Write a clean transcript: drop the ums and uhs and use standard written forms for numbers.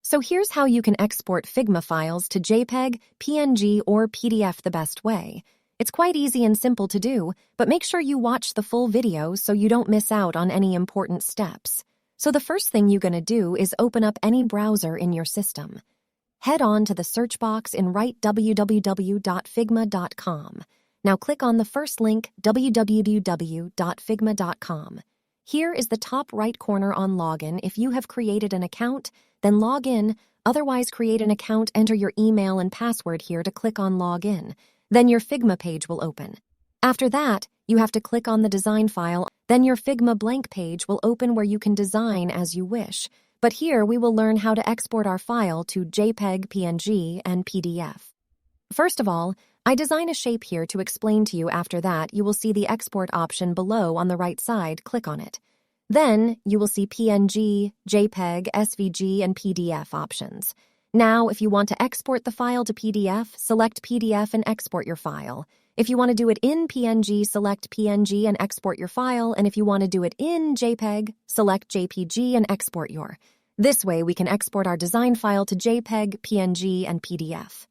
So here's how you can export Figma files to JPEG, PNG, or PDF the best way. It's quite easy and simple to do, but make sure you watch the full video so you don't miss out on any important steps. So the first thing you're going to do is open up any browser in your system. Head on to the search box and write www.figma.com. Now click on the first link, www.figma.com. Here is the top right corner on login. If you have created an account, then log in. Otherwise, create an account, enter your email and password here to click on login. Then your Figma page will open. After that, you have to click on the design file. Then your Figma blank page will open where you can design as you wish. But here we will learn how to export our file to JPEG, PNG, and PDF. First of all, I design a shape here to explain to you. After that, you will see the export option below on the right side. Click on it. Then you will see PNG, JPEG, SVG, and PDF options. Now, if you want to export the file to PDF, select PDF and export your file. If you want to do it in PNG, select PNG and export your file. And if you want to do it in JPEG, select JPG and export your. This way, we can export our design file to JPEG, PNG, and PDF.